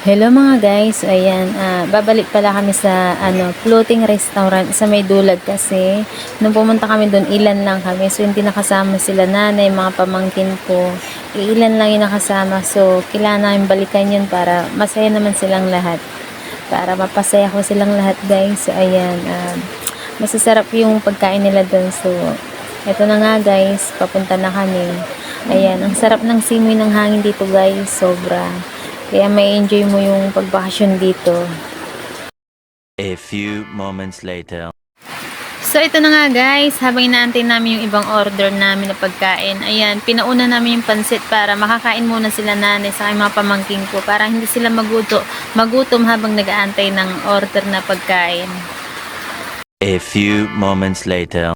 Hello mga guys, ayan, babalik pala kami sa floating restaurant sa May Dulag kasi nung pumunta kami doon, ilan lang kami, so hindi nakasama sila nanay, mga pamangkin ko, ilan lang yung nakasama, so kailangan namin balikan yun para masaya naman silang lahat, para mapasaya ko silang lahat guys. So ayan, masasarap yung pagkain nila doon, so eto na nga guys, papunta na kami. Ayan, ang sarap ng simoy ng hangin dito guys, sobra. Kaya may enjoy mo yung pagbakasyon dito. A few moments later. So ito na nga guys, habang inaantay namin yung ibang order namin na pagkain, ayan, pinauna namin yung pansit para makakain muna sila nanay sa aking mga pamangking ko para hindi sila magutom habang nag-aantay ng order na pagkain. A few moments later.